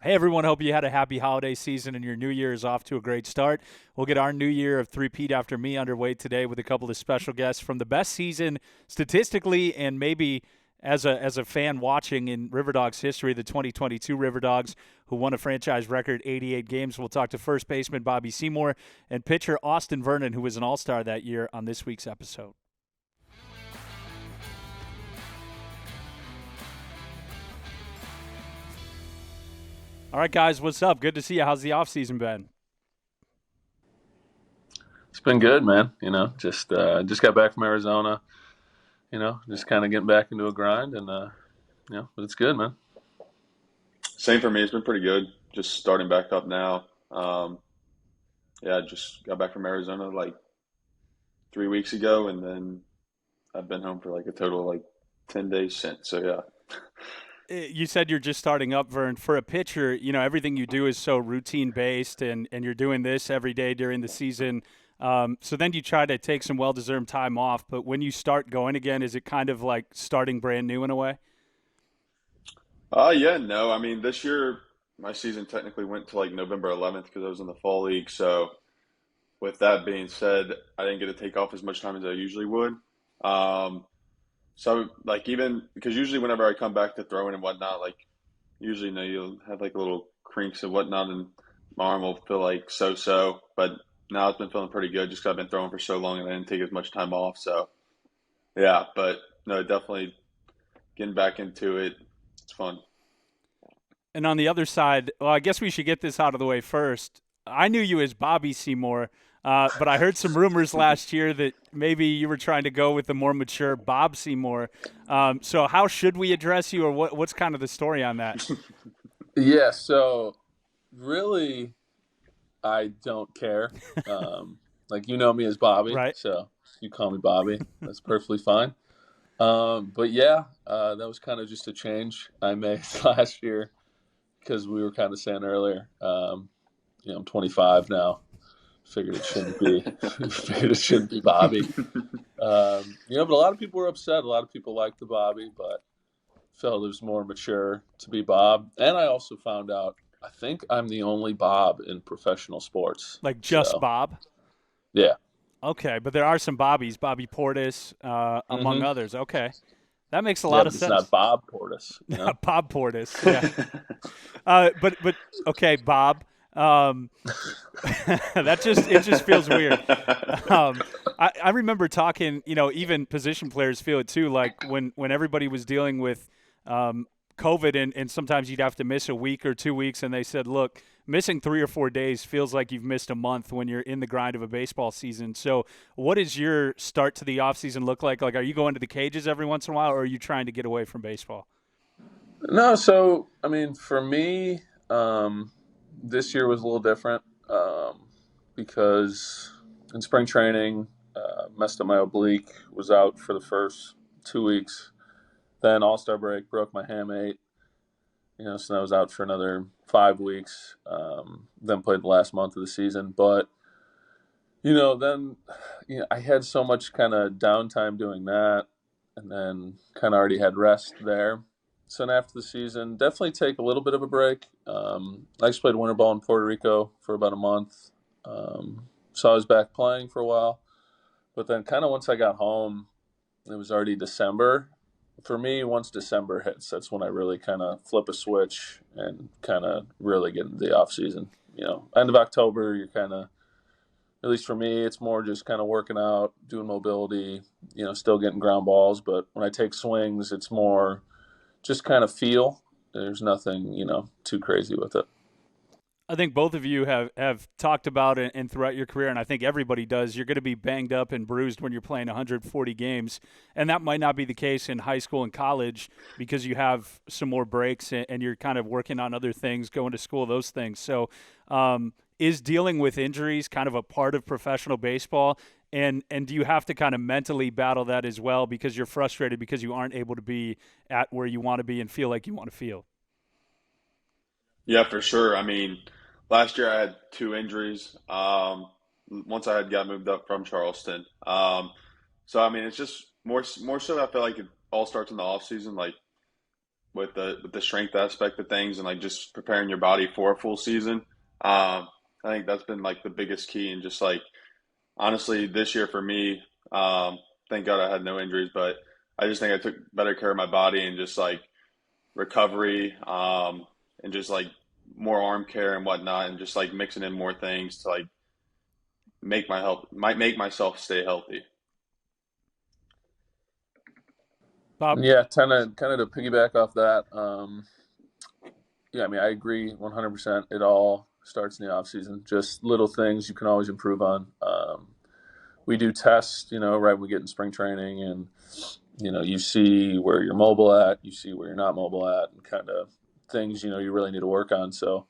Hey, everyone. Hope you had a happy holiday season and your new year is off to a great start. We'll get our new year of three-peat after me underway today with a couple of special guests from the best season statistically and maybe as a fan watching in Riverdogs history, the 2022 Riverdogs, who won a franchise record 88 games. We'll talk to first baseman Bobby Seymour and pitcher Austin Vernon, who was an all-star that year on this week's episode. All right, guys, what's up? Good to see you. How's the offseason been? It's been good, man. Just got back from Arizona. Just kind of getting back into a grind, and but it's good, man. Same for me. It's been pretty good. Just starting back up now. Yeah, I just got back from Arizona like 3 weeks ago, and then I've been home for like a total of like 10 days since. So yeah. You said you're just starting up, Vern. For a pitcher, everything you do is so routine based, and you're doing this every day during the season. So then you try to take some well deserved time off. But when you start going again, is it kind of like starting brand new in a way? Yeah, no. I mean, this year my season technically went to like November 11th because I was in the fall league. So with that being said, I didn't get to take off as much time as I usually would. Um, so like even because usually whenever I come back to throwing and whatnot, like usually you'll have like little crinks and whatnot, and my arm will feel like so. But now it's been feeling pretty good just 'cause I've been throwing for so long and I didn't take as much time off. So yeah, but no, definitely getting back into it. It's fun. And on the other side, well, I guess we should get this out of the way first. I knew you as Bobby Seymour, but I heard some rumors last year that maybe you were trying to go with the more mature Bob Seymour. So how should we address you, or what's kind of the story on that? Yeah. So really, I don't care. Like you know me as Bobby, Right. so you call me Bobby. That's perfectly fine. But yeah, that was kind of just a change I made last year because we were kind of saying earlier. I'm 25 now. Figured it shouldn't be. Figured it shouldn't be Bobby. But a lot of people were upset. A lot of people liked the Bobby, but felt it was more mature to be Bob. And I also found out I think I'm the only Bob in professional sports. Like just So Bob? yeah. Okay, but there are some Bobbies, Bobby Portis, among hmm others. Okay. That makes a Yeah, lot of but it's not sense. Bob Portis. Bob Portis, yeah. But okay, Bob. Um, it just feels weird. I remember talking, even position players feel it too. Like when everybody was dealing with um, COVID, and sometimes you'd have to miss a week or 2 weeks, and they said, look, missing 3 or 4 days feels like you've missed a month when you're in the grind of a baseball season. So, what does your start to the offseason look like? Like, are you going to the cages every once in a while, or are you trying to get away from baseball? No, so I mean, for me, this year was a little different because in spring training, messed up my oblique, was out for the first 2 weeks. Then All Star break, broke my hamate. So I was out for another 5 weeks. Then played the last month of the season, but then I had so much kind of downtime doing that, and then kind of already had rest there. So then after the season, definitely take a little bit of a break. I just played winter ball in Puerto Rico for about a month, so I was back playing for a while. But then kind of once I got home, it was already December. For me, once December hits, that's when I really kind of flip a switch and kind of really get into the off season. End of October, you're kind of, at least for me, it's more just kind of working out, doing mobility, still getting ground balls. But when I take swings, it's more just kind of feel. There's nothing, too crazy with it. I think both of you have talked about it and throughout your career, and I think everybody does. You're going to be banged up and bruised when you're playing 140 games, and that might not be the case in high school and college because you have some more breaks and you're kind of working on other things, going to school, those things. So, is dealing with injuries kind of a part of professional baseball? And do you have to kind of mentally battle that as well because you're frustrated because you aren't able to be at where you want to be and feel like you want to feel? Yeah, for sure. I mean, last year I had two injuries. Once I had got moved up from Charleston. So I mean, it's just more so. I feel like it all starts in the off season. Like with the strength aspect of things and like just preparing your body for a full season. I think that's been like the biggest key, and just like honestly, this year for me, thank God I had no injuries, but I just think I took better care of my body and just like recovery, and just like more arm care and whatnot, and just like mixing in more things to like might make myself stay healthy. Bob? Yeah, kind of to piggyback off that. Yeah, I mean, I agree 100%. It all starts in the off season. Just little things you can always improve on. We do tests, right when we get in spring training, and you see where you're mobile at, you see where you're not mobile at, and kind of things you really need to work on. So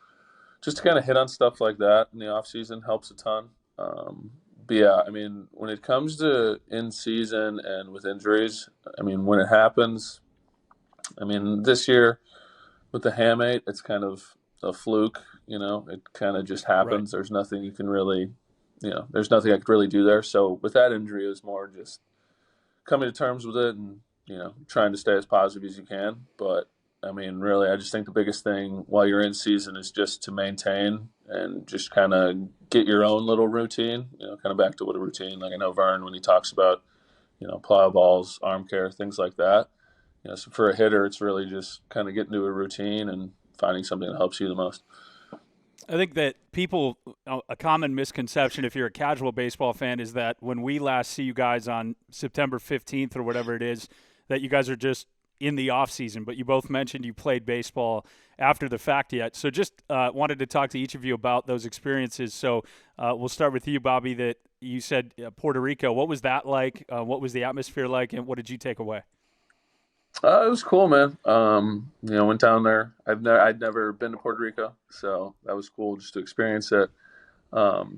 just to kind of hit on stuff like that in the off season helps a ton. But yeah, I mean, when it comes to in season and with injuries, I mean, when it happens, I mean, this year with the hamate, it's kind of a fluke. It kind of just Right. happens. There's nothing you can really, there's nothing I could really do there. So with that injury, it was more just coming to terms with it and trying to stay as positive as you can. But I mean, really, I just think the biggest thing while you're in season is just to maintain and just kind of get your own little routine. Kind of back to what a routine. Like I know Vern when he talks about plyo balls, arm care, things like that. So for a hitter, it's really just kind of getting to a routine and finding something that helps you the most. I think that a common misconception, if you're a casual baseball fan, is that when we last see you guys on September 15th or whatever it is, that you guys are just in the off season. But you both mentioned you played baseball after the fact yet. So just wanted to talk to each of you about those experiences. So we'll start with you, Bobby, that you said Puerto Rico. What was that like? What was the atmosphere like? And what did you take away? It was cool, man. Went down there. I'd never been to Puerto Rico, so that was cool just to experience it,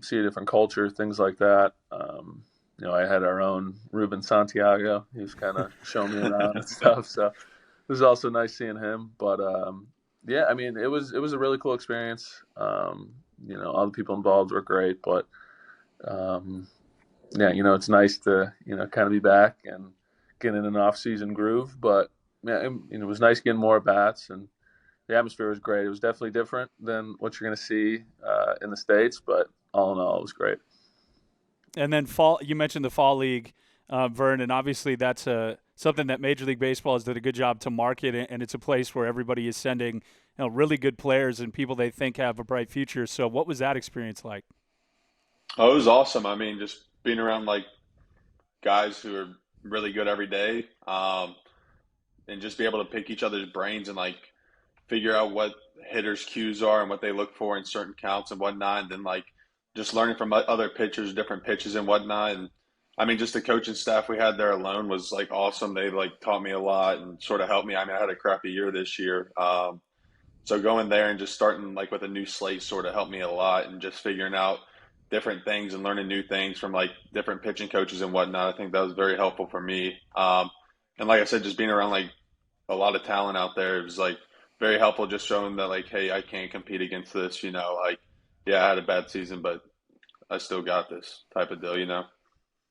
see a different culture, things like that. I had our own Ruben Santiago. He was kind of showing me around and stuff, so it was also nice seeing him. But yeah, I mean, it was a really cool experience. All the people involved were great, but um, yeah, it's nice to kind of be back and get in an off-season groove. But yeah, it was nice getting more bats, and the atmosphere was great. It was definitely different than what you're going to see in the States, but all in all, it was great. And then fall, you mentioned the fall league, Vern, and obviously that's something that Major League Baseball has done a good job to market, and it's a place where everybody is sending really good players and people they think have a bright future. So, what was that experience like? Oh, it was awesome. I mean, just being around like guys who are really good every day, and just be able to pick each other's brains and like figure out what hitters' cues are and what they look for in certain counts and whatnot. And then like just learning from other pitchers, different pitches and whatnot. And I mean, just the coaching staff we had there alone was like awesome. They like taught me a lot and sort of helped me. I mean, I had a crappy year this year. So going there and just starting like with a new slate sort of helped me a lot, and just figuring out different things and learning new things from like different pitching coaches and whatnot. I think that was very helpful for me. And like I said, just being around like a lot of talent out there, it was like very helpful, just showing that like, hey, I can't compete against this. Like yeah, I had a bad season, but I still got this type of deal.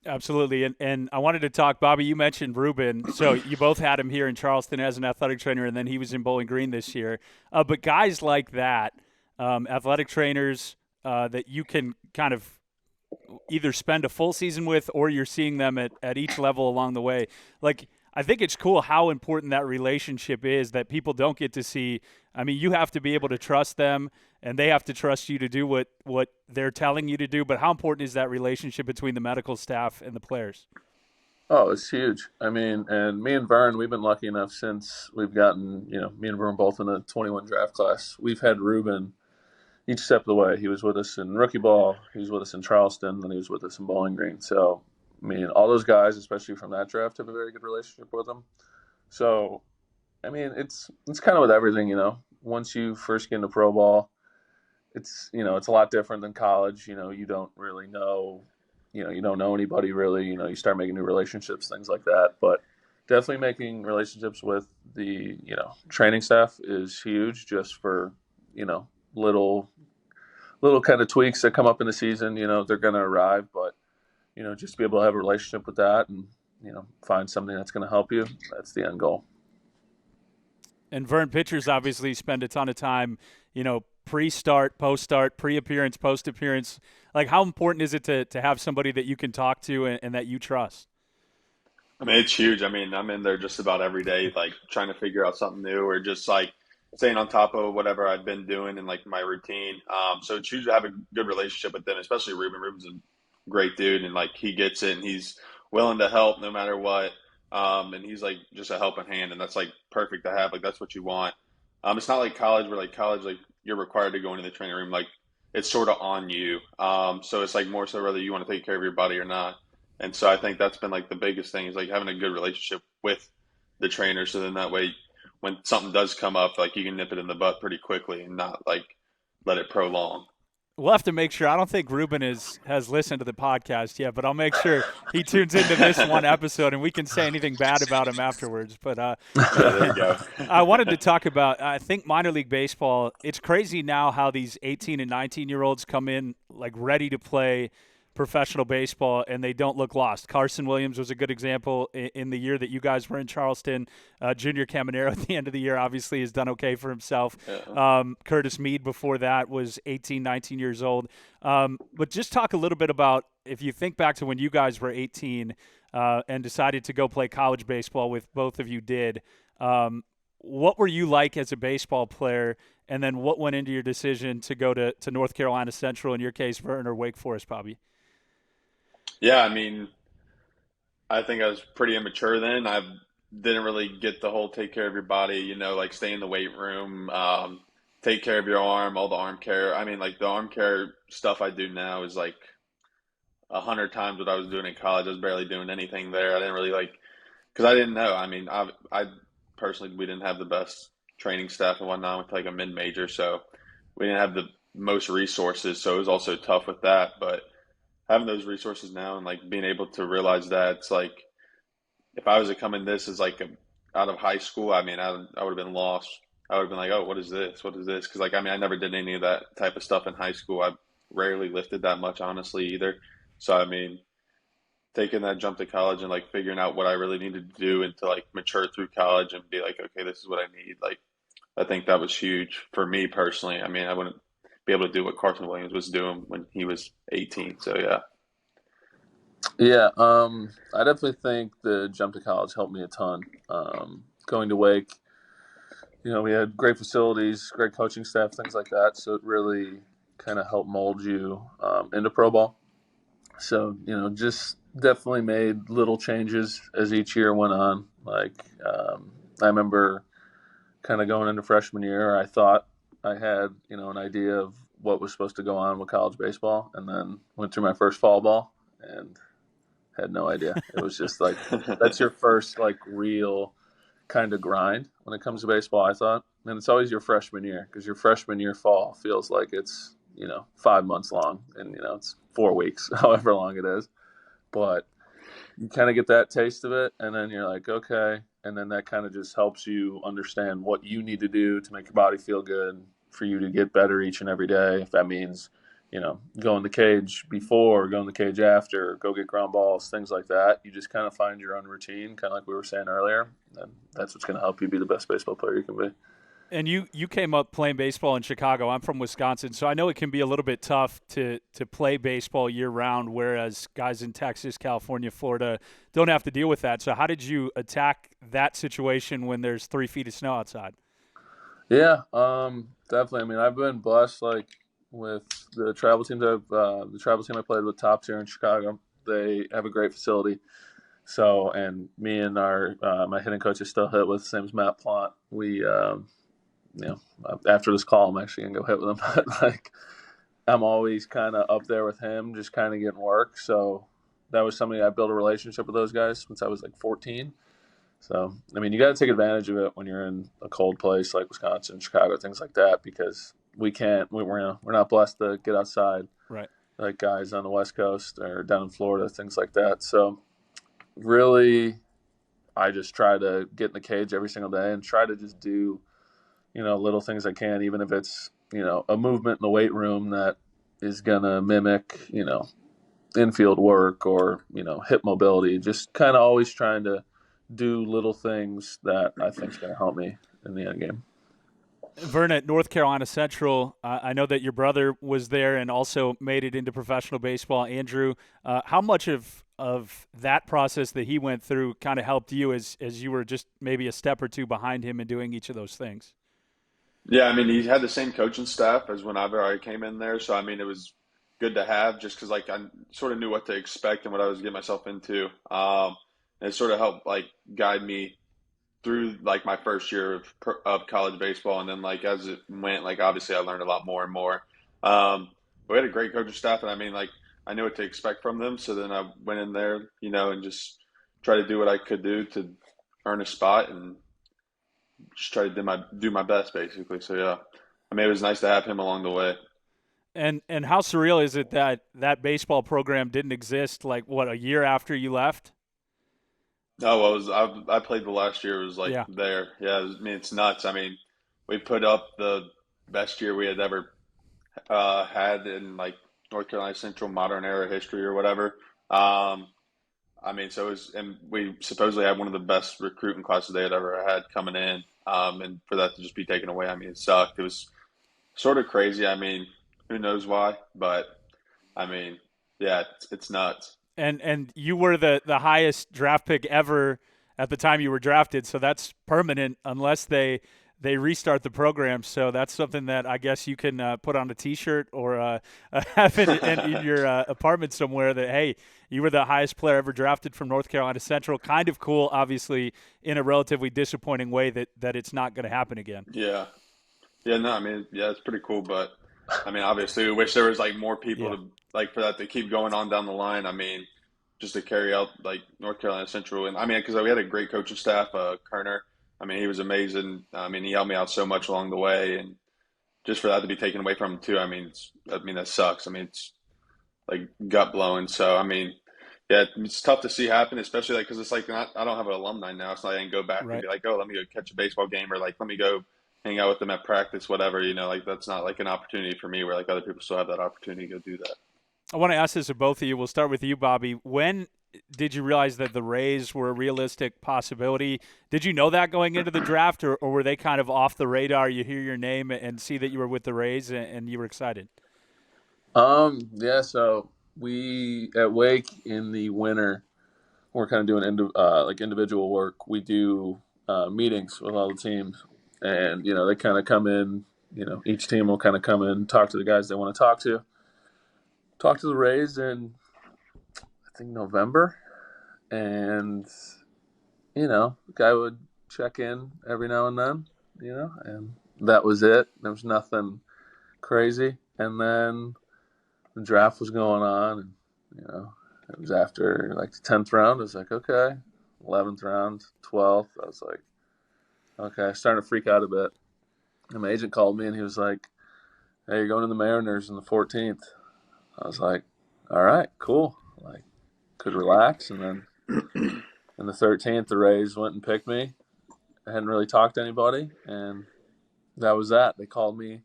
Absolutely. And I wanted to talk, Bobby, you mentioned Ruben. So you both had him here in Charleston as an athletic trainer, and then he was in Bowling Green this year. But guys like that, athletic trainers that you can kind of either spend a full season with, or you're seeing them at each level along the way. Like, I think it's cool how important that relationship is that people don't get to see. I mean, you have to be able to trust them, and they have to trust you to do what they're telling you to do. But how important is that relationship between the medical staff and the players? Oh, it's huge. I mean, and me and Vern, we've been lucky enough since we've gotten, me and Vern both in the 21 draft class. We've had Ruben each step of the way. He was with us in rookie ball, he was with us in Charleston, then he was with us in Bowling Green. So, I mean, all those guys, especially from that draft, have a very good relationship with him. So, I mean, it's kind of with everything. Once you first get into pro ball, it's a lot different than college. You don't really know, you don't know anybody really. You start making new relationships, things like that. But definitely making relationships with the training staff is huge. Just for little kind of tweaks that come up in the season. They're going to arrive, but just to be able to have a relationship with that and find something that's going to help you. That's the end goal. And Vern, pitchers obviously spend a ton of time, pre-start, post-start, pre-appearance, post-appearance. Like, how important is it to have somebody that you can talk to and that you trust? I mean, it's huge. I mean, I'm in there just about every day, like trying to figure out something new or just like staying on top of whatever I've been doing and like my routine. So it's huge to have a good relationship with them, especially Ruben. Ruben's a great dude and like he gets it and he's willing to help no matter what. And he's like just a helping hand, and that's like perfect to have. Like that's what you want. It's not like college where like college like you're required to go into the training room. Like it's sort of on you. So it's like more so whether you want to take care of your body or not. And so I think that's been like the biggest thing is like having a good relationship with the trainer. So then that way, when something does come up, like you can nip it in the butt pretty quickly and not like let it prolong. We'll have to make sure. I don't think Ruben has listened to the podcast yet, but I'll make sure he tunes into this one episode and we can say anything bad about him afterwards. But Yeah, there you go. I wanted to talk about, I think minor league baseball, it's crazy now how these 18 and 19-year-olds come in like ready to play professional baseball and they don't look lost. Carson Williams was a good example in the year that you guys were in Charleston. Junior Caminero at the end of the year obviously has done okay for himself. Yeah. Curtis Mead before that was 18, 19 years old. But just talk a little bit about if you think back to when you guys were 18 and decided to go play college baseball, with both of you did. What were you like as a baseball player? And then what went into your decision to go to North Carolina Central, in your case, Vernon, or Wake Forest, Bobby? Yeah, I mean, I think I was pretty immature then. I didn't really get the whole take care of your body, like stay in the weight room, take care of your arm, all the arm care. I mean, like the arm care stuff I do now is like 100 times what I was doing in college. I was barely doing anything there. I didn't really like because I didn't know. I mean, I personally we didn't have the best training staff and whatnot. I went to like a mid major, so we didn't have the most resources. So it was also tough with that. But having those resources now and like being able to realize that it's like if I was to come in this as like out of high school, I mean, I would have been lost. I would have been like, oh, what is this? What is this? Because like I mean, I never did any of that type of stuff in high school. I rarely lifted that much, honestly, either. So I mean, taking that jump to college and like figuring out what I really needed to do and to like mature through college and be like, okay, this is what I need. Like, I think that was huge for me personally. I mean, I wouldn't be able to do what Carson Williams was doing when he was 18. So yeah. Yeah, I definitely think the jump to college helped me a ton. Going to Wake, we had great facilities, great coaching staff, things like that. So it really kind of helped mold you into pro ball. So, just definitely made little changes as each year went on. Like, I remember kind of going into freshman year, I thought I had, an idea of what was supposed to go on with college baseball, and then went through my first fall ball and had no idea. It was just like, that's your first like real kind of grind when it comes to baseball, I thought. And it's always your freshman year, because your freshman year fall feels like it's, 5 months long, and, it's 4 weeks, however long it is. But you kind of get that taste of it, and then you're like, okay. And then that kind of just helps you understand what you need to do to make your body feel good, for you to get better each and every day. If that means, go in the cage before, go in the cage after, go get ground balls, things like that. You just kind of find your own routine, kind of like we were saying earlier. And that's what's going to help you be the best baseball player you can be. And you came up playing baseball in Chicago. I'm from Wisconsin, so I know it can be a little bit tough to play baseball year-round, whereas guys in Texas, California, Florida don't have to deal with that. So how did you attack that situation when there's 3 feet of snow outside? Yeah, definitely. I mean, I've been blessed, like, with the travel teams. The travel team I played with, Tops here in Chicago, they have a great facility. So, and me and my hitting coach is still hit with, same as Matt Plant. We, after this call, I'm actually gonna go hit with him. But like, I'm always kind of up there with him, just kind of getting work. So that was something I built a relationship with those guys since I was like 14. So, I mean, you got to take advantage of it when you're in a cold place like Wisconsin, Chicago, things like that, because we're not blessed to get outside, right, like guys on the West Coast or down in Florida, things like that. So really, I just try to get in the cage every single day and try to just do, little things I can, even if it's, a movement in the weight room that is going to mimic, infield work or, hip mobility, just kind of always trying to do little things that I think is going to help me in the end game. Vernon at North Carolina Central, I know that your brother was there and also made it into professional baseball. Andrew, how much of that process that he went through kind of helped you as you were just maybe a step or two behind him in doing each of those things? Yeah, I mean, he had the same coaching staff as whenever I came in there, so I mean, it was good to have just because like I sort of knew what to expect and what I was getting myself into. And it sort of helped like guide me through like my first year of college baseball, and then like as it went, like obviously I learned a lot more and more. Um, we had a great coaching staff, and I mean, like I knew what to expect from them. So then I went in there, and just try to do what I could do to earn a spot, and just try to do my best, basically. So yeah, I mean, it was nice to have him along the way. And how surreal is it that that baseball program didn't exist like what, a year after you left? Oh, I played the last year. It was like Yeah. there. Yeah, I mean, it's nuts. I mean, we put up the best year we had ever had in like North Carolina Central modern era history or whatever. Um, I mean, so it was, and we supposedly had one of the best recruiting classes they had ever had coming in. And for that to just be taken away, I mean, it sucked. It was sort of crazy. I mean, who knows why? But I mean, yeah, it's nuts. And you were the highest draft pick ever at the time you were drafted, so that's permanent unless they restart the program. So that's something that I guess you can put on a T-shirt or have it in your apartment somewhere. That hey, you were the highest player ever drafted from North Carolina Central. Kind of cool, obviously, in a relatively disappointing way that it's not going to happen again. Yeah, yeah, no, I mean, yeah, it's pretty cool, but I mean, obviously, we wish there was like more people Yeah. to like for that to keep going on down the line. I mean, just to carry out like North Carolina Central, and I mean, because we had a great coaching staff, Kerner. I mean, he was amazing. I mean, he helped me out so much along the way, and just for that to be taken away from him too. I mean, that sucks. I mean, it's like gut blowing. So, I mean, yeah, it's tough to see happen, especially like because it's like I don't have an alumni now, so I can go back and Right. be like, oh, let me go catch a baseball game, or like let me go hang out with them at practice, whatever. Like that's not like an opportunity for me where like other people still have that opportunity to go do that. I want to ask this of both of you. We'll start with you, Bobby. When did you realize that the Rays were a realistic possibility? Did you know that going into the draft, or were they kind of off the radar? You hear your name and see that you were with the Rays, and you were excited. Yeah. So we at Wake in the winter, we're kind of doing like individual work. We do meetings with all the teams, and they kind of come in. Each team will kind of come in, talk to the guys they want to talk to the Rays in I think November, and the guy would check in every now and then, and that was it. There was nothing crazy, and then the draft was going on, and it was after like the 10th round. I was like, okay, 11th round, 12th. I was like, okay, starting to freak out a bit. And my agent called me, and he was like, hey, you're going to the Mariners in the 14th. I was like, all right, cool. Like, could relax, and then in the 13th, the Rays went and picked me. I hadn't really talked to anybody, and that was that. They called me,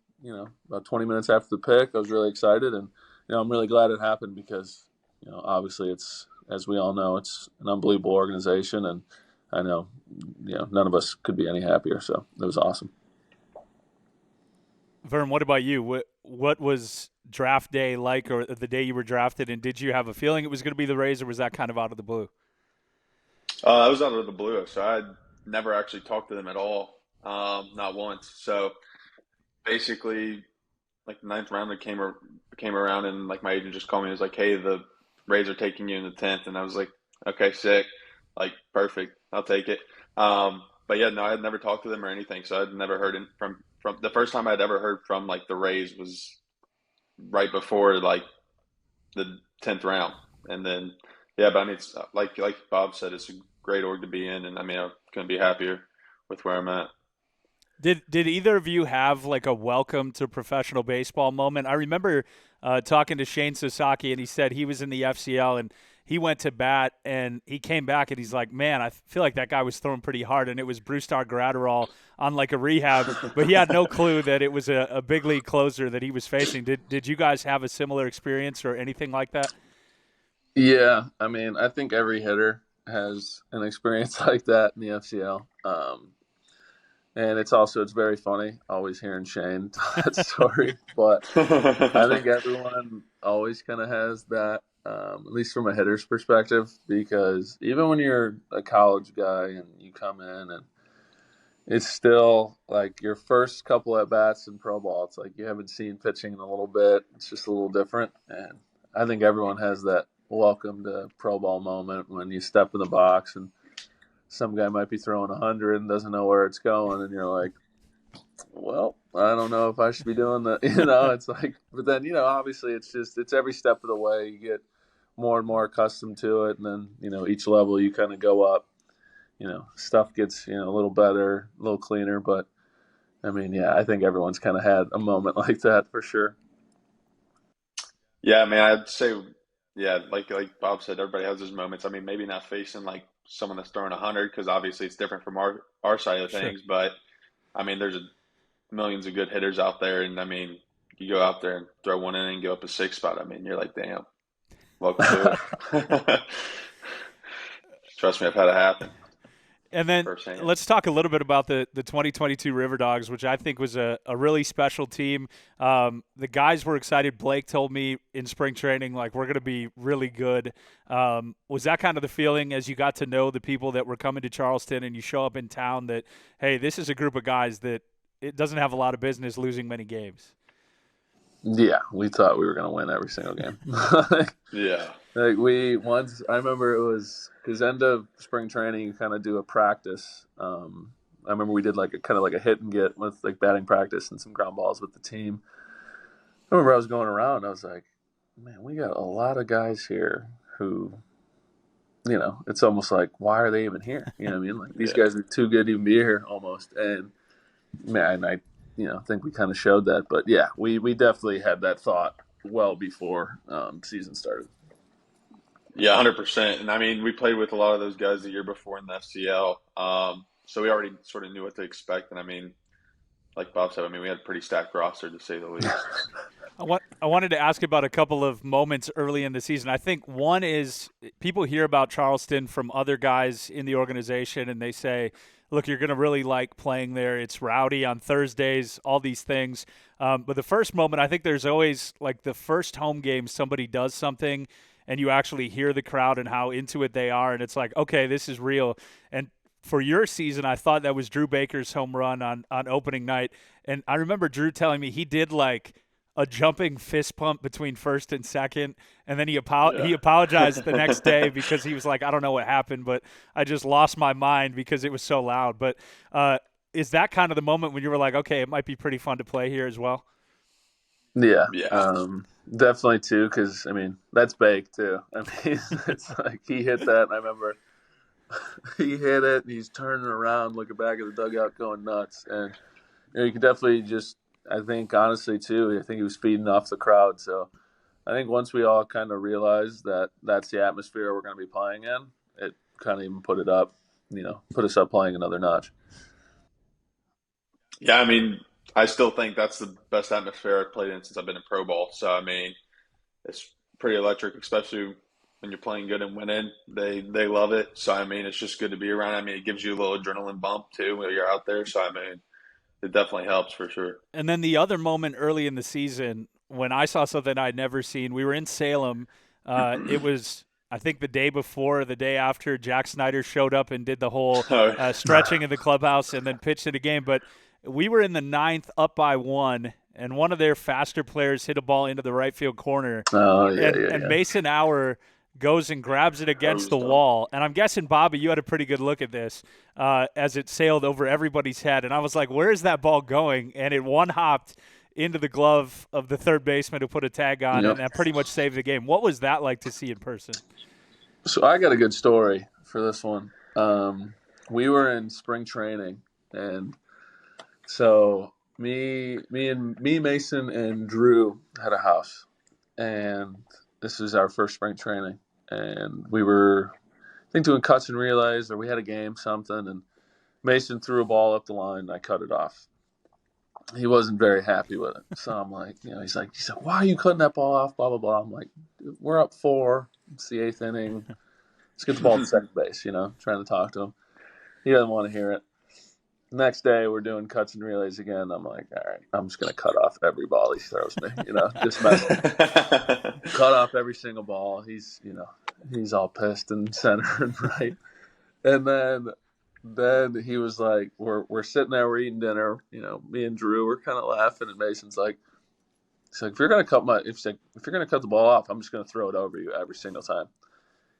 about 20 minutes after the pick. I was really excited, and I'm really glad it happened because, obviously it's, as we all know, it's an unbelievable organization, and I know, none of us could be any happier. So it was awesome. Vern, what about you? What was draft day like, or the day you were drafted, and did you have a feeling it was going to be the Rays, or was that kind of out of the blue? I was out of the blue, so I never actually talked to them at all, not once. So basically, like the ninth round that came around, and like my agent just called me. He was like, "Hey, the Rays are taking you in the 10th," and I was like, "Okay, sick, like perfect, I'll take it." But yeah, no, I had never talked to them or anything, so I'd never heard from the first time I'd ever heard from like the Rays was right before like the 10th round, and then yeah, but I mean, it's like Bob said, it's a great org to be in, and I mean, I couldn't be happier with where I'm at. Did either of you have like a welcome to professional baseball moment? I remember talking to Shane Sasaki, and he said he was in the FCL and he went to bat and he came back and he's like, man, I feel like that guy was throwing pretty hard, and it was Brustar Gratterall on like a rehab, but he had no clue that it was a big league closer that he was facing. Did you guys have a similar experience or anything like that? Yeah, I mean, I think every hitter has an experience like that in the FCL. And it's very funny always hearing Shane tell that story. But I think everyone always kind of has that, at least from a hitter's perspective, because even when you're a college guy and you come in and it's still like your first couple at bats in pro ball, it's like you haven't seen pitching in a little bit. It's just a little different. And I think everyone has that welcome to pro ball moment when you step in the box and some guy might be throwing 100 and doesn't know where it's going. And you're like, well, I don't know if I should be doing that. It's like, but then, obviously it's every step of the way you get more and more accustomed to it. And then, each level you kind of go up, stuff gets, a little better, a little cleaner. But I mean, yeah, I think everyone's kind of had a moment like that for sure. Yeah, I mean, I'd say, yeah, like Bob said, everybody has those moments. I mean, maybe not facing like someone that's throwing 100 because obviously it's different from our side of Sure. things. But I mean, there's millions of good hitters out there, and I mean, you go out there and throw one inning, give up a six spot. I mean, you're like, damn, welcome to it. Trust me, I've had it happen And then firsthand. let's talk a little bit about the 2022 River Dogs, which I think was a really special team. The guys were excited. Blake told me in spring training, like, we're going to be really good. Was that kind of the feeling as you got to know the people that were coming to Charleston and you show up in town that, hey, this is a group of guys that it doesn't have a lot of business losing many games? Yeah, we thought we were going to win every single game. Yeah. Like I remember it was because end of spring training, you kind of do a practice. I remember we did like a kind of like a hit and get with like batting practice and some ground balls with the team. I remember I was going around. I was like, man, we got a lot of guys here who, it's almost like, why are they even here? You know what I mean? Like these Yeah. guys are too good to even be here almost. And man, I think we kind of showed that. But yeah, we definitely had that thought well before season started. Yeah, 100%. And I mean, we played with a lot of those guys the year before in the FCL. So we already sort of knew what to expect. And I mean, like Bob said, I mean, we had a pretty stacked roster to say the least. I wanted to ask about a couple of moments early in the season. I think one is people hear about Charleston from other guys in the organization, and they say, look, you're going to really like playing there. It's rowdy on Thursdays, all these things. But the first moment, I think there's always like the first home game, somebody does something, and you actually hear the crowd and how into it they are, and it's like, okay, this is real. And for your season, I thought that was Drew Baker's home run on opening night. And I remember Drew telling me he did like a jumping fist pump between first and second, and then he Yeah. apologized the next day because he was like, I don't know what happened, but I just lost my mind because it was so loud. But is that kind of the moment when you were like, okay, it might be pretty fun to play here as well? Yeah, Yeah. definitely too. Because I mean, that's Bake too. I mean, it's like he hit that. And I remember he hit it, and he's turning around, looking back at the dugout, going nuts. And you can definitely just, I think, honestly too, I think he was feeding off the crowd. So I think once we all kind of realized that that's the atmosphere we're going to be playing in, it kind of even put us up playing another notch. Yeah, I mean, I still think that's the best atmosphere I've played in since I've been in pro ball. So, I mean, it's pretty electric, especially when you're playing good and winning. They love it. So, I mean, it's just good to be around. I mean, it gives you a little adrenaline bump too when you're out there. So, I mean, it definitely helps for sure. And then the other moment early in the season when I saw something I'd never seen, we were in Salem. It was, I think, the day before, or the day after Jack Snyder showed up and did the whole Oh, stretching in the clubhouse and then pitched in a game. But we were in the ninth, up by one, and one of their faster players hit a ball into the right field corner, Oh yeah, and yeah, and yeah. Mason Auer goes and grabs it against the hosed them. wall. And I'm guessing, Bobby, you had a pretty good look at this as it sailed over everybody's head. And I was like, where is that ball going? And it one-hopped into the glove of the third baseman who put a tag on, Yep. and that pretty much saved the game. What was that like to see in person? So I got a good story for this one. We were in spring training, and so Mason, and Drew had a house, and this was our first spring training, and we were, I think, doing cuts and relays, or we had a game, something, and Mason threw a ball up the line. And I cut it off. He wasn't very happy with it, so I'm like, he's like, why are you cutting that ball off? Blah blah blah. I'm like, we're up 4. It's the 8th inning. Let's get the ball to second base. Trying to talk to him. He doesn't want to hear it. Next day, we're doing cuts and relays again. I'm like, all right, I'm just going to cut off every ball he throws me, just mess. Cut off every single ball. He's all pissed and center and right. And then he was like, we're sitting there, we're eating dinner. Me and Drew were kind of laughing, and Mason's like, he's like, if you're gonna cut the ball off, I'm just gonna throw it over you every single time.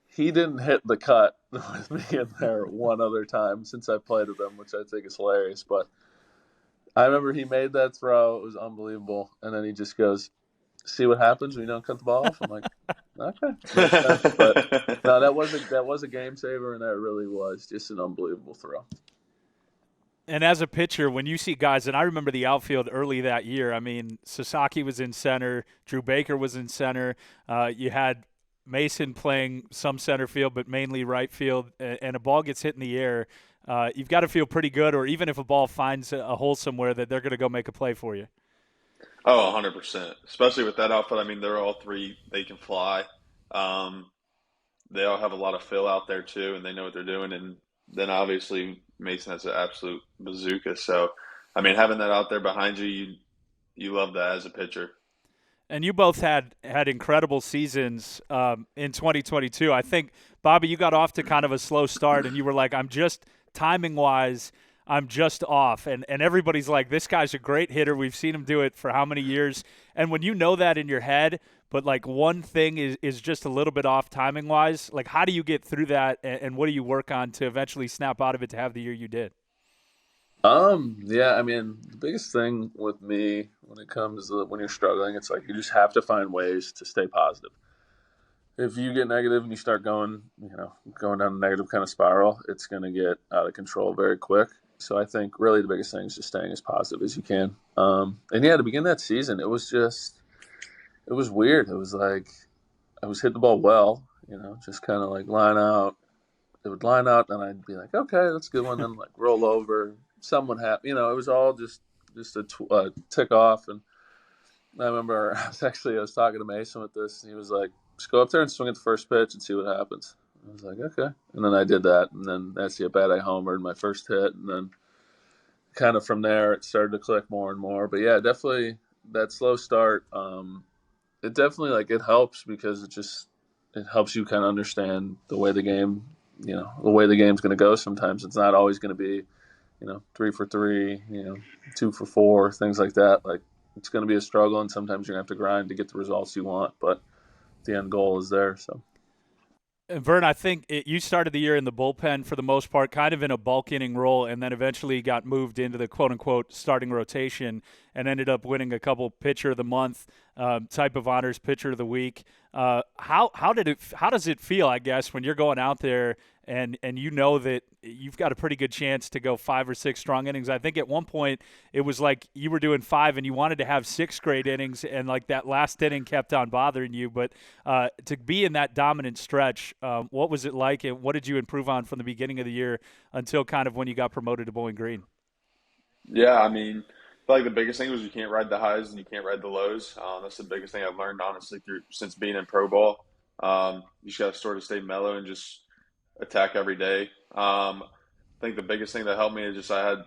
He didn't hit the cut with me in there one other time since I played with him, which I think is hilarious. But I remember he made that throw; it was unbelievable. And then he just goes, "See what happens when you don't cut the ball off." I'm like, okay, makes sense. But no, that was a game saver, and that really was just an unbelievable throw. And as a pitcher, when you see guys, and I remember the outfield early that year, I mean, Sasaki was in center, Drew Baker was in center. You had Mason playing some center field, but mainly right field, and a ball gets hit in the air. You've got to feel pretty good, or even if a ball finds a hole somewhere, that they're going to go make a play for you. Oh, 100%. Especially with that outfit. I mean, they're all three. They can fly. Um, they all have a lot of fill out there too, and they know what they're doing. And then obviously Mason has an absolute bazooka. So, I mean, having that out there behind you, you love that as a pitcher. And you both had incredible seasons in 2022. I think, Bobby, you got off to kind of a slow start, and you were like, I'm just timing wise, I'm just off. And everybody's like, this guy's a great hitter. We've seen him do it for how many years? And when you know that in your head, but like one thing is just a little bit off timing wise, like how do you get through that, and what do you work on to eventually snap out of it to have the year you did? Yeah, I mean, the biggest thing with me when it comes to when you're struggling, it's like you just have to find ways to stay positive. If you get negative and you start going down a negative kind of spiral, it's going to get out of control very quick. So I think really the biggest thing is just staying as positive as you can. And yeah, to begin that season, it was weird. It was like I was hitting the ball well, just kind of like line out. It would line out, and I'd be like, okay, that's a good one. Then like roll over, somewhat happy. It was all just a tick off. And I remember I was talking to Mason with this, and he was like, just go up there and swing at the first pitch and see what happens. I was like, okay. And then I did that, and then that's the at bat I homered my first hit, and then kind of from there it started to click more and more. But yeah, definitely that slow start. It definitely it helps because it helps you kind of understand the way the game, the way the game's going to go. Sometimes it's not always going to be, 3 for 3, 2 for 4, things like that. Like it's going to be a struggle, and sometimes you're going to have to grind to get the results you want. But the end goal is there. So. And Vern, I think you started the year in the bullpen for the most part, kind of in a bulk inning role, and then eventually got moved into the quote-unquote starting rotation and ended up winning a couple pitcher of the month type of honors, pitcher of the week. How does it feel, I guess, when you're going out there and you know that you've got a pretty good chance to go 5 or 6 strong innings? I think at one point it was like you were doing 5 and you wanted to have 6 great innings, and like that last inning kept on bothering you. But to be in that dominant stretch, what was it like, and what did you improve on from the beginning of the year until kind of when you got promoted to Bowling Green? Yeah, I mean, I feel like the biggest thing was you can't ride the highs and you can't ride the lows. That's the biggest thing I've learned, honestly, since being in pro ball. You just got to sort of stay mellow and just attack every day. I think the biggest thing that helped me is just I had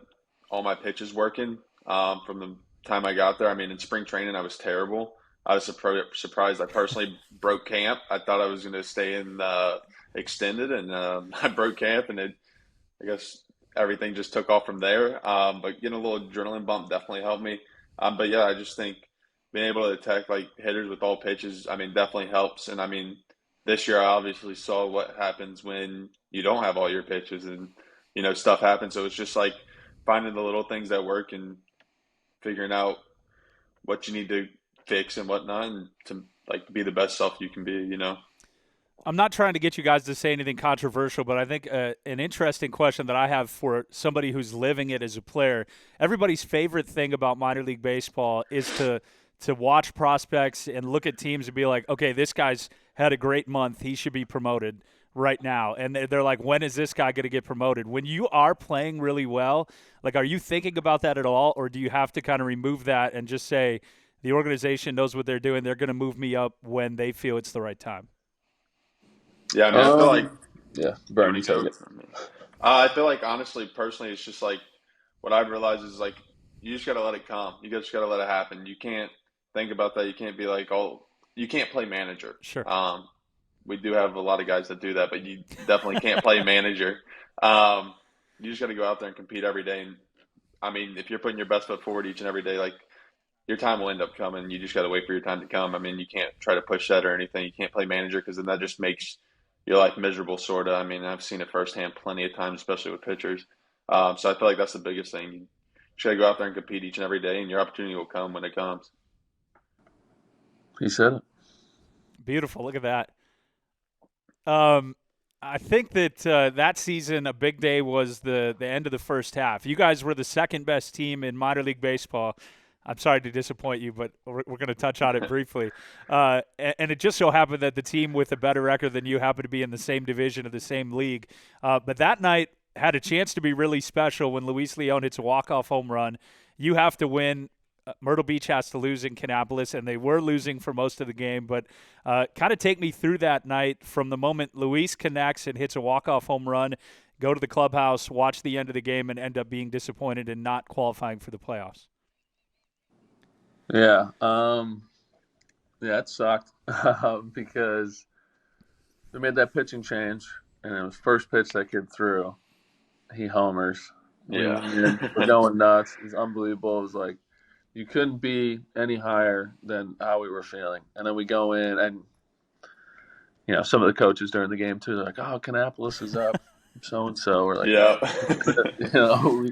all my pitches working from the time I got there. I mean, in spring training, I was terrible. I was surprised. I personally broke camp. I thought I was going to stay in extended, and I broke camp, and I guess everything just took off from there. But getting a little adrenaline bump definitely helped me. But yeah, I just think being able to attack like hitters with all pitches, I mean, definitely helps. And I mean, this year I obviously saw what happens when you don't have all your pitches, and stuff happens. So it's just like finding the little things that work and figuring out what you need to fix and whatnot, and to like be the best self you can be. I'm not trying to get you guys to say anything controversial, but I think an interesting question that I have for somebody who's living it as a player, everybody's favorite thing about minor league baseball is to watch prospects and look at teams and be like, okay, this guy's had a great month. He should be promoted right now. And they're like, when is this guy going to get promoted? When you are playing really well, like, are you thinking about that at all? Or do you have to kind of remove that and just say the organization knows what they're doing? They're going to move me up when they feel it's the right time. Yeah, I mean, I feel like Yeah, you Bernie, want to take go. it. I feel like honestly, personally, it's just like what I've realized is like you just gotta let it come. You just gotta let it happen. You can't think about that. You can't be like, oh, you can't play manager. Sure. We do have a lot of guys that do that, but you definitely can't play manager. Um, you just got to go out there and compete every day. And I mean, if you're putting your best foot forward each and every day, like your time will end up coming. You just got to wait for your time to come. I mean, you can't try to push that or anything. You can't play manager because then that just makes your life miserable, sort of. I mean, I've seen it firsthand plenty of times, especially with pitchers. So I feel like that's the biggest thing. You just got to go out there and compete each and every day, and your opportunity will come when it comes. He said it. Beautiful. Look at that. I think that that season, a big day was the end of the first half. You guys were the second best team in minor league baseball. I'm sorry to disappoint you, but we're going to touch on it briefly. And it just so happened that the team with a better record than you happened to be in the same division of the same league. But that night had a chance to be really special when Luis Leon hits a walk-off home run. You have to win. Myrtle Beach has to lose in Kannapolis, and they were losing for most of the game. But kind of take me through that night from the moment Luis connects and hits a walk-off home run, go to the clubhouse, watch the end of the game, and end up being disappointed and not qualifying for the playoffs. Yeah. Yeah, it sucked because we made that pitching change, and it was first pitch that kid threw. He homers. We Yeah. win. We're going nuts. It's unbelievable. It was like you couldn't be any higher than how we were feeling. And then we go in, and some of the coaches during the game too, they're like, "Oh, Kannapolis is up, so and so." We're like, Yeah.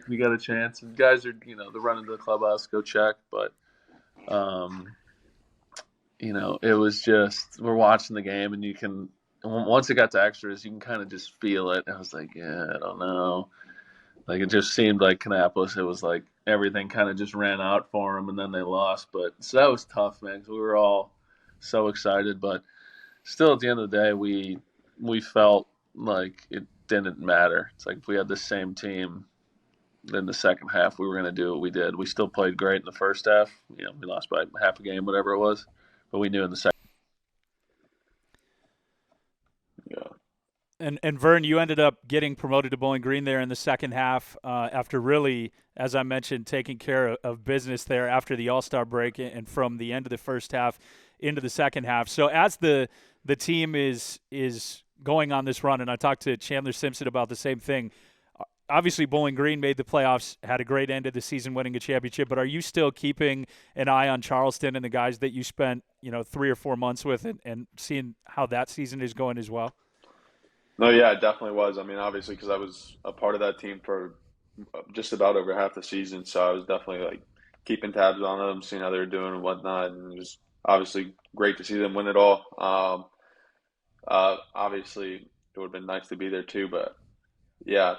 we got a chance." And guys are, they're running to the clubhouse, go check, but it was just we're watching the game, and you can once it got to extras, you can kind of just feel it. And I was like, yeah, I don't know. Like it just seemed like Kannapolis. It was like everything kind of just ran out for them, and then they lost. But so that was tough, man. Because we were all so excited, but still, at the end of the day, we felt like it didn't matter. It's like if we had the same team in the second half, we were going to do what we did. We still played great in the first half. We lost by half a game, whatever it was, but we knew in the second. Yeah. And Vern, you ended up getting promoted to Bowling Green there in the second half after really, as I mentioned, taking care of business there after the All-Star break and from the end of the first half into the second half. So as the team is going on this run, and I talked to Chandler Simpson about the same thing, obviously Bowling Green made the playoffs, had a great end of the season winning a championship, but are you still keeping an eye on Charleston and the guys that you spent 3 or 4 months with and seeing how that season is going as well? No, yeah, it definitely was. I mean, obviously, because I was a part of that team for just about over half the season, so I was definitely like keeping tabs on them, seeing how they were doing and whatnot, and it was obviously great to see them win it all. Obviously, it would have been nice to be there too, but yeah,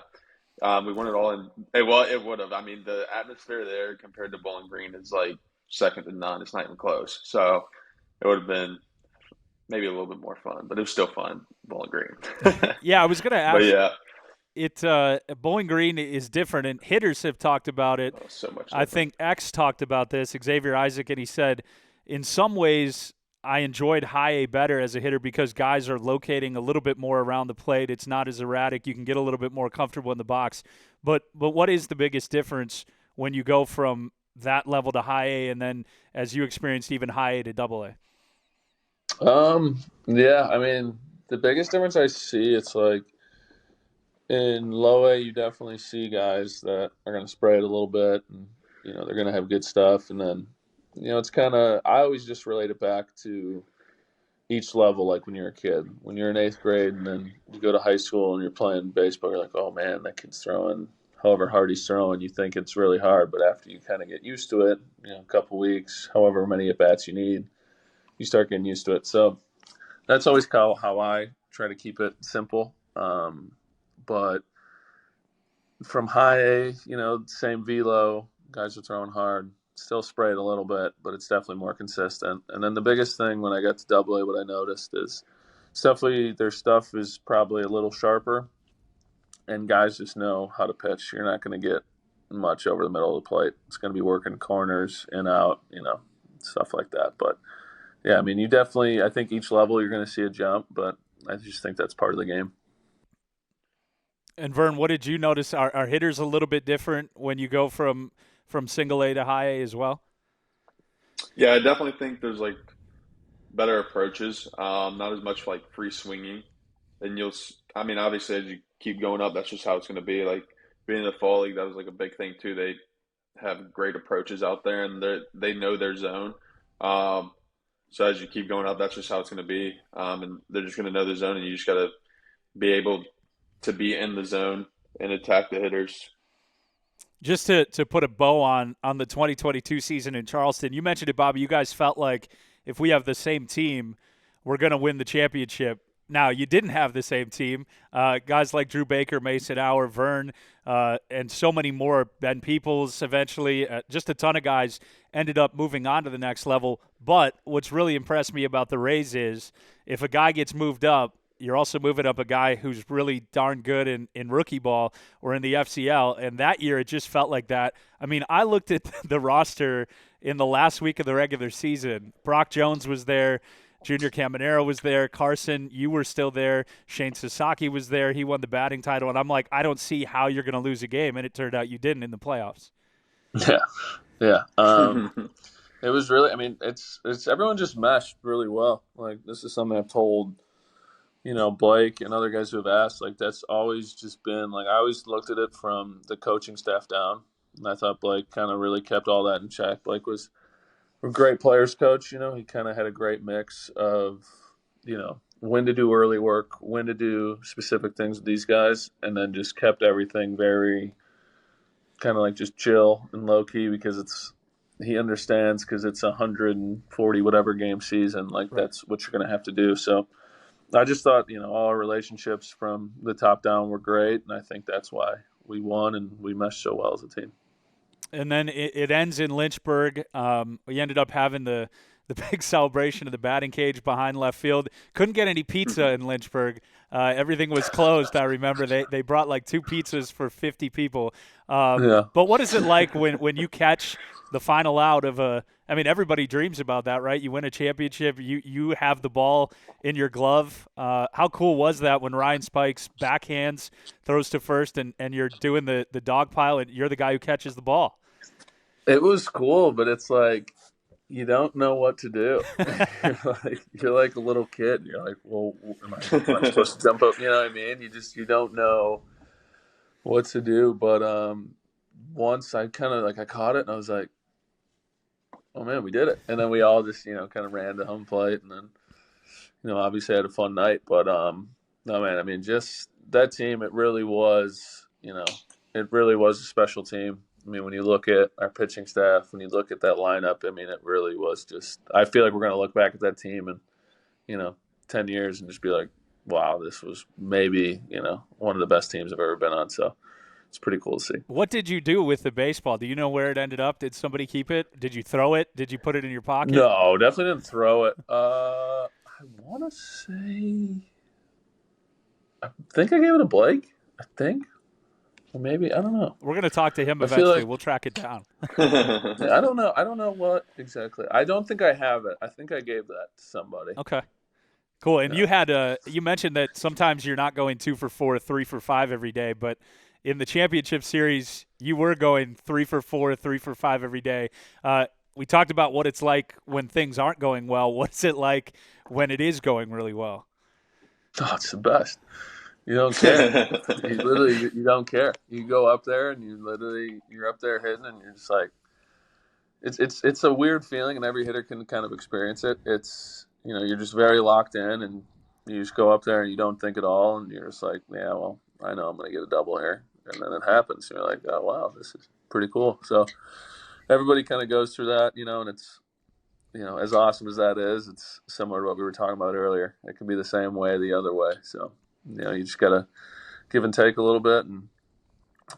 we won it all, and it would have. I mean, the atmosphere there compared to Bowling Green is like second to none. It's not even close. So it would have been maybe a little bit more fun, but it was still fun, Bowling Green. Yeah, I was going to But ask. yeah, Bowling Green is different, and hitters have talked about it. so much I different. think X talked about this, Xavier Isaac, and he said, in some ways, I enjoyed high A better as a hitter because guys are locating a little bit more around the plate. It's not as erratic. You can get a little bit more comfortable in the box. But what is the biggest difference when you go from that level to high A and then, as you experienced, even high A to double A? Yeah, I mean, the biggest difference I see, it's like in low A, you definitely see guys that are going to spray it a little bit, and they're going to have good stuff. And then, it's kind of I always just relate it back to each level, like when you're a kid, when you're in eighth grade, and then you go to high school and you're playing baseball. You're like, oh man, that kid's throwing. However hard he's throwing, you think it's really hard, but after you kind of get used to it, a couple weeks, however many at bats you need, you start getting used to it. So that's always how I try to keep it simple. But from high A, same velo, guys are throwing hard, still sprayed a little bit, but it's definitely more consistent. And then the biggest thing when I got to double A, what I noticed is definitely their stuff is probably a little sharper, and guys just know how to pitch. You're not going to get much over the middle of the plate. It's going to be working corners, in, out, stuff like that. But yeah, I mean, I think each level you're going to see a jump, but I just think that's part of the game. And Vern, what did you notice? Are hitters a little bit different when you go from single A to high A as well? Yeah, I definitely think there's like better approaches, not as much like free swinging. And I mean, obviously, as you keep going up, that's just how it's going to be. Like being in the fall league, that was like a big thing too. They have great approaches out there, and they know their zone. Um, so as you keep going up, that's just how it's going to be. And they're just going to know the zone, and you just got to be able to be in the zone and attack the hitters. Just to put a bow on the 2022 season in Charleston, you mentioned it, Bobby. You guys felt like if we have the same team, we're going to win the championship. Now, you didn't have the same team. Guys like Drew Baker, Mason Auer, Vern, and so many more, Ben Peoples eventually, just a ton of guys ended up moving on to the next level. But what's really impressed me about the Rays is if a guy gets moved up, you're also moving up a guy who's really darn good in rookie ball or in the FCL. And that year, it just felt like that. I mean, I looked at the roster in the last week of the regular season. Brock Jones was there. Junior Caminero was there. Carson, you were still there. Shane Sasaki was there. He won the batting title. And I'm like, I don't see how you're going to lose a game. And it turned out you didn't in the playoffs. Yeah, yeah. It was really. I mean, it's everyone just meshed really well. Like this is something I've told Blake and other guys who have asked. Like that's always just been like I always looked at it from the coaching staff down, and I thought Blake kind of really kept all that in check. Blake was a great players coach. He kind of had a great mix of when to do early work, when to do specific things with these guys, and then just kept everything very kind of like just chill and low key because he understands because it's 140 whatever game season. Like Right. that's what you're going to have to do. So I just thought, all our relationships from the top down were great, and I think that's why we won and we meshed so well as a team. And then it ends in Lynchburg. We ended up having the big celebration of the batting cage behind left field. Couldn't get any pizza in Lynchburg. Everything was closed. I remember they brought like 2 pizzas for 50 people. Yeah. But what is it like when you catch the final out of a? I mean, everybody dreams about that, right? You win a championship. You have the ball in your glove. How cool was that when Ryan Spikes backhands, throws to first, and you're doing the dog pile, and you're the guy who catches the ball? It was cool, but it's like you don't know what to do. you're like a little kid. You're like, well, am I supposed to jump up? You know what I mean? You don't know what to do. But once I kind of I caught it and I was like, oh man, we did it. And then we all just kind of ran to home plate and then obviously had a fun night. But no man, I mean just that team. It really was it really was a special team. I mean, when you look at our pitching staff, when you look at that lineup, I mean, it really was just – I feel like we're going to look back at that team in, 10 years and just be like, wow, this was maybe, one of the best teams I've ever been on. So it's pretty cool to see. What did you do with the baseball? Do you know where it ended up? Did somebody keep it? Did you throw it? Did you put it in your pocket? No, definitely didn't throw it. I want to say – I think I gave it to Blake, I think. Or maybe I don't know. We're going to talk to him I feel eventually. like- We'll track it down. Yeah, I don't know. I don't know what exactly. I don't think I have it. I think I gave that to somebody. Okay. Cool. And Yeah. you had you mentioned that sometimes you're not going 2 for 4, 3 for 5 every day, but in the championship series, you were going 3 for 4, 3 for 5 every day. We talked about what it's like when things aren't going well. What's it like when it is going really well? Oh, it's the best. You don't care. You don't care. You go up there and you're up there hitting and you're just like it's a weird feeling and every hitter can kind of experience it. It's you're just very locked in and you just go up there and you don't think at all and you're just like, yeah, well, I know I'm gonna get a double here. And then it happens. And you're like, oh wow, this is pretty cool. So everybody kind of goes through that, and it's as awesome as that is, it's similar to what we were talking about earlier. It can be the same way the other way. So you just got to give and take a little bit, and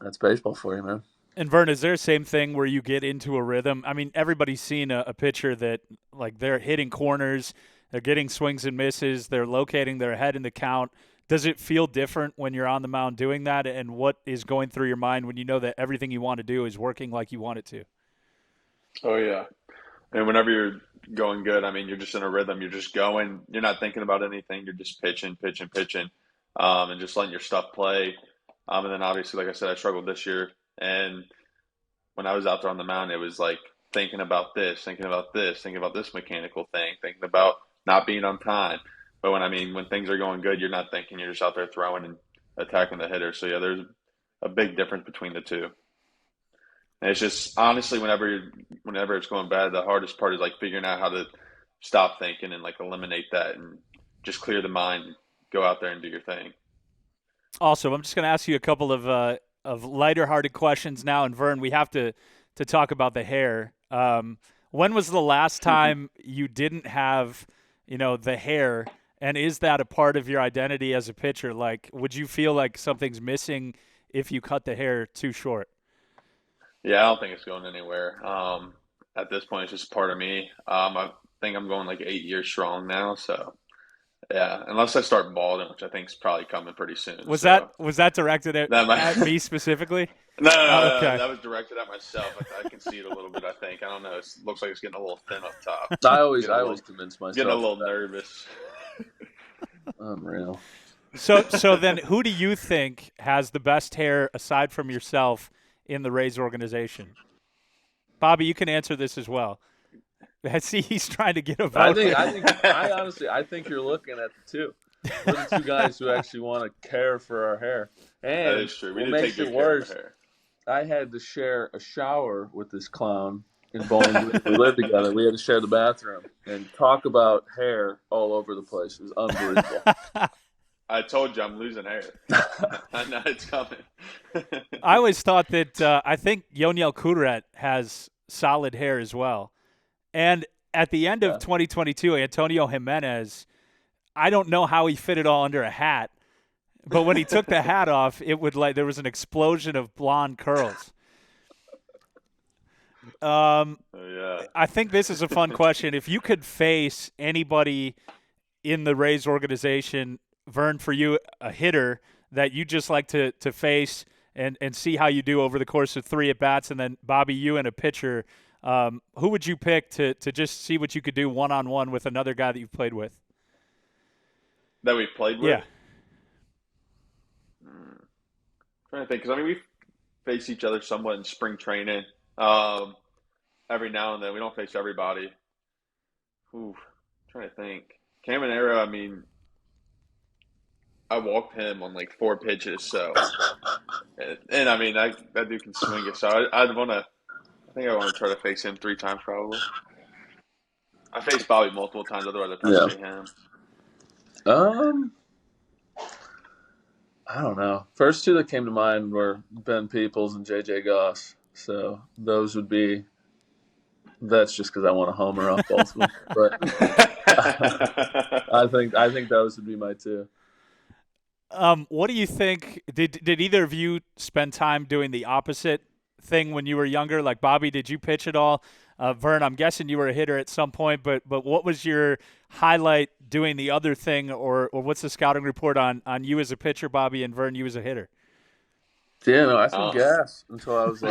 that's baseball for you, man. And Vern, is there the same thing where you get into a rhythm? I mean, everybody's seen a pitcher that, like, they're hitting corners, they're getting swings and misses, they're locating their head in the count. Does it feel different when you're on the mound doing that? And what is going through your mind when you know that everything you want to do is working like you want it to? Oh yeah. And whenever you're going good, I mean, you're just in a rhythm. You're just going. You're not thinking about anything. You're just pitching, and just letting your stuff play. And then obviously, like I said, I struggled this year. And when I was out there on the mound, it was like thinking about this, thinking about this, thinking about this mechanical thing, thinking about not being on time. But when things are going good, you're not thinking. You're just out there throwing and attacking the hitter. So yeah, there's a big difference between the two. And it's just honestly, whenever it's going bad, the hardest part is like figuring out how to stop thinking and like eliminate that and just clear the mind, go out there and do your thing. Also, I'm just going to ask you a couple of lighter-hearted questions now, and Vern, we have to talk about the hair. When was the last time you didn't have, the hair, and is that a part of your identity as a pitcher? Like, would you feel like something's missing if you cut the hair too short? Yeah, I don't think it's going anywhere. At this point, it's just part of me. I think I'm going like 8 years strong now, so yeah. Unless I start balding, which I think is probably coming pretty soon. Was So that directed at me specifically? no, Oh, okay. that was directed at myself. I can see it a little bit. I think I don't know. It looks like it's getting a little thin up top. I always convince myself. Getting a little nervous. Unreal. So then, who do you think has the best hair aside from yourself in the Rays organization? Bobby, you can answer this as well. I see he's trying to get a vote. I think you're looking at the two. We're the two guys who actually want to care for our hair. And That is true. We what did makes take it good care of worse, our hair. I had to share a shower with this clown in Bowling Green. We lived together. We had to share the bathroom and talk about hair all over the place. It was unbelievable. I told you I'm losing hair. I know it's coming. I always thought that I think Yoniel Kudret has solid hair as well. And at the end of 2022, Antonio Jimenez, I don't know how he fit it all under a hat, but when he took the hat off, it would there was an explosion of blonde curls. Yeah. I think this is a fun question. If you could face anybody in the Rays organization, Vern, for you, a hitter that you just like to face and see how you do over the course of 3 at-bats, and then, Bobby, you and a pitcher, who would you pick to just see what you could do one-on-one with another guy that you've played with? That we've played with? Yeah. Trying to think, because we face each other somewhat in spring training. Every now and then, we don't face everybody. Trying to think. Caminero, I walked him on like 4 pitches, so and that dude can swing it. So I think I want to try to face him 3 times probably. I faced Bobby multiple times, otherwise I'd probably say him. I don't know. First 2 that came to mind were Ben Peoples and JJ Goss. So those would be. That's just because I want to homer off both of them. But I think those would be my 2. What do you think? Did either of you spend time doing the opposite thing when you were younger? Like, Bobby, did you pitch at all? Vern, I'm guessing you were a hitter at some point, but what was your highlight doing the other thing, or what's the scouting report on you as a pitcher, Bobby, and Vern, you as a hitter? Yeah, no, I threw gas until I was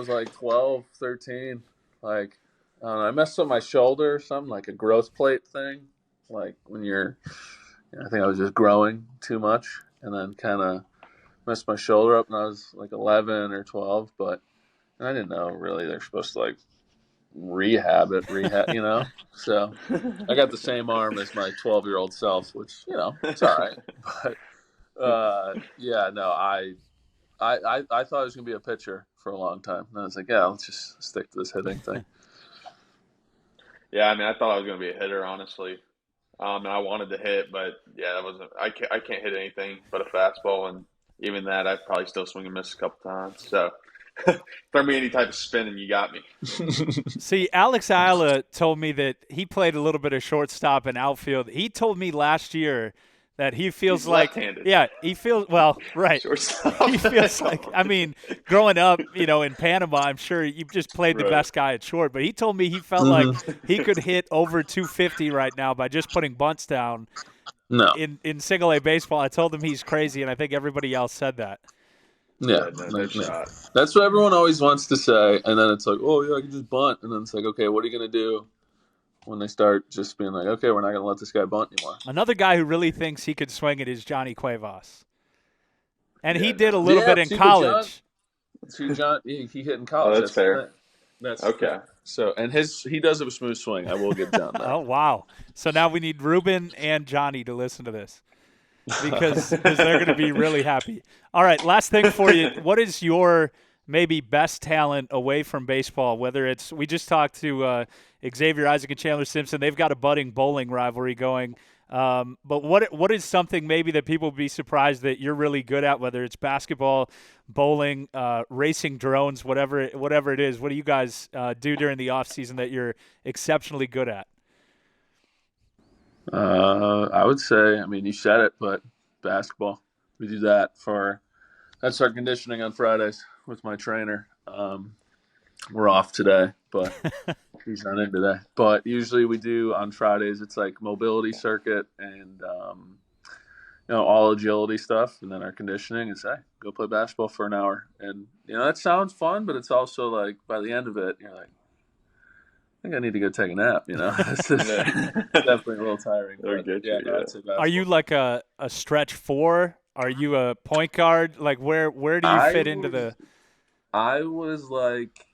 like 12, 13. Like, I don't know, I messed up my shoulder or something, like a growth plate thing. Like when I think I was just growing too much, and then kind of messed my shoulder up when I was like 11 or 12. But I didn't know really they're supposed to like rehab, So I got the same arm as my 12-year-old self, which it's all right. But I thought I was gonna be a pitcher for a long time. And I was like, let's just stick to this hitting thing. Yeah, I thought I was going to be a hitter, honestly. And I wanted to hit, but that wasn't. I can't hit anything but a fastball, and even that, I'd probably still swing and miss a couple times. So, throw me any type of spin, and you got me. See, Alex Ayala told me that he played a little bit of shortstop and outfield. He told me last year that he feels He's like left-handed. he feels right. Shortstop. He feels like growing up, in Panama, I'm sure you just played the best guy at short, but he told me he felt like he could hit over 250 right now by just putting bunts down. No. In single A baseball. I told him he's crazy, and I think everybody else said that. Yeah, no shot. That's what everyone always wants to say, and then it's like, I can just bunt, and then it's like, okay, what are you gonna do when they start just being like, okay, we're not going to let this guy bunt anymore? Another guy who really thinks he could swing it is Johnny Cuevas. And he Yeah, did a no. little bit in See, but college. John, he hit in Oh, college. that's fair. That's Okay. so, and he does have a smooth swing. I will give John that. Oh, wow. So now we need Ruben and Johnny to listen to this because they're going to be really happy. All right, last thing for you. What is your maybe best talent away from baseball? Whether it's – we just talked to Xavier Isaac and Chandler Simpson. They've got a budding bowling rivalry going. But what is something maybe that people would be surprised that you're really good at, whether it's basketball, bowling, racing drones, whatever it is? What do you guys do during the off season that you're exceptionally good at? I would say, I mean, you said it, but basketball. We do that that's our conditioning on Fridays with my trainer. We're off today, but he's not in today. But usually we do on Fridays, it's like mobility circuit and, all agility stuff. And then our conditioning is, hey, go play basketball for an hour. And, that sounds fun, but it's also like by the end of it, you're like, I think I need to go take a nap, It's just definitely a little tiring. But, I'd say Are you like a stretch four? Are you a point guard? Like where do you fit into the – I was like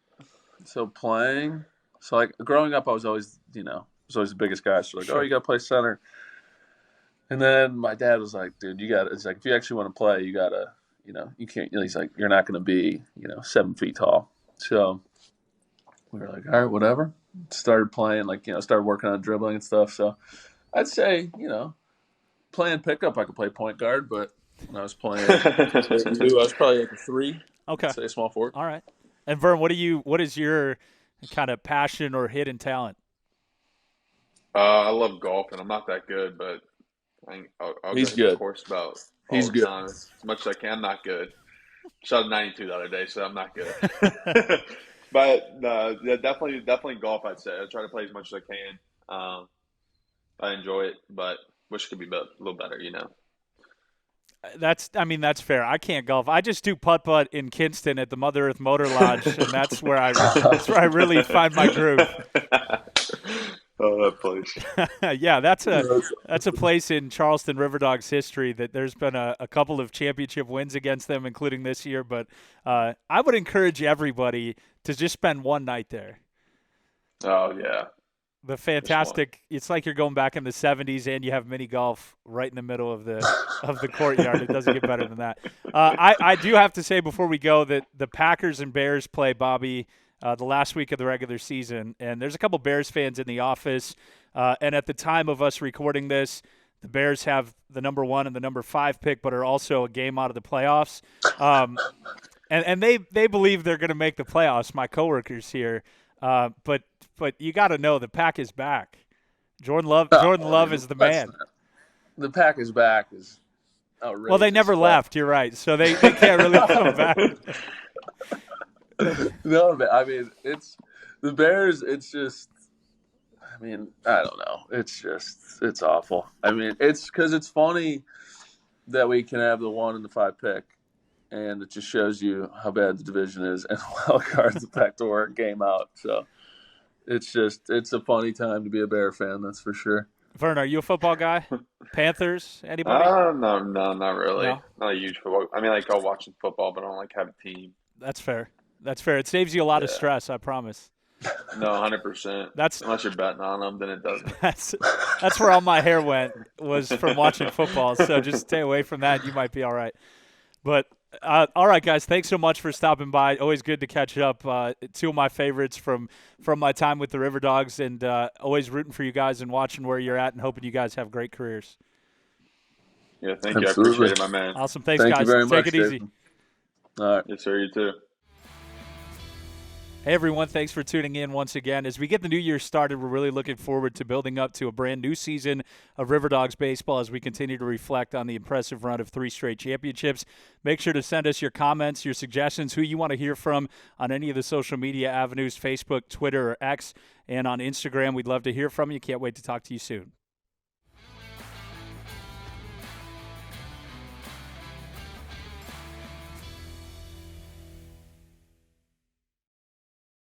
– so playing – so like growing up I was always, was always the biggest guy. So like, Sure. Oh, you got to play center. And then my dad was like, dude, it's like if you actually want to play, you got to, you can't – he's like, you're not going to be, 7 feet tall. So – we were like, all right, whatever. Started playing, started working on dribbling and stuff. So I'd say, playing pickup, I could play point guard, but when I was playing two, I was probably like a 3. Okay. I'd say small forward. All right. And Vern, what is your kind of passion or hidden talent? I love golf, and I'm not that good, but I'll He's go hit the good. course about all He's the good. time as much as I can. I'm not good. Shot a 92 the other day, so I'm not good. But yeah, definitely golf. I'd say I try to play as much as I can. I enjoy it, but wish it could be a little better. That's fair. I can't golf. I just do putt-putt in Kinston at the Mother Earth Motor Lodge, and that's where I really find my groove. Oh, that place. Yeah, that's a place in Charleston River Dogs history that there's been a couple of championship wins against them, including this year. But I would encourage everybody to just spend one night there. Oh, yeah. The fantastic – it's like you're going back in the 70s and you have mini golf right in the middle of the courtyard. It doesn't get better than that. I do have to say before we go that the Packers and Bears play, Bobby, the last week of the regular season. And there's a couple Bears fans in the office. And at the time of us recording this, the Bears have the number 1 and the number 5 pick, but are also a game out of the playoffs. And they believe they're going to make the playoffs, my coworkers here. But you got to know the Pack is back. Jordan Love is the man. The Pack is back is outrageous. Well, they never left. You're right. So they can't really come back. No, I mean, it's the Bears. It's just, I mean, I don't know. It's awful. I mean, it's because it's funny that we can have the 1 and the 5 pick. And it just shows you how bad the division is, and wild card's the backdoor game out. So it's a funny time to be a Bear fan, that's for sure. Vern, are you a football guy? Panthers? Anybody? No, not really. No? Not a huge football. I mean, I'll watch football, but I don't have a team. That's fair. It saves you a lot of stress, I promise. No, 100%. Unless you're betting on them, then it doesn't. That's where all my hair went, was from watching football. So just stay away from that. You might be all right. But all right, guys, thanks so much for stopping by. Always good to catch up. 2 of my favorites from my time with the River Dogs, and always rooting for you guys and watching where you're at and hoping you guys have great careers. Yeah, thank you. Absolutely. I appreciate it, my man. Awesome. Thanks, Thank guys. you very much, Take it easy. Jason. All right. Yes, sir. You too. Hey, everyone. Thanks for tuning in once again. As we get the new year started, we're really looking forward to building up to a brand new season of River Dogs baseball as we continue to reflect on the impressive run of 3 straight championships. Make sure to send us your comments, your suggestions, who you want to hear from on any of the social media avenues, Facebook, Twitter, or X, and on Instagram. We'd love to hear from you. Can't wait to talk to you soon.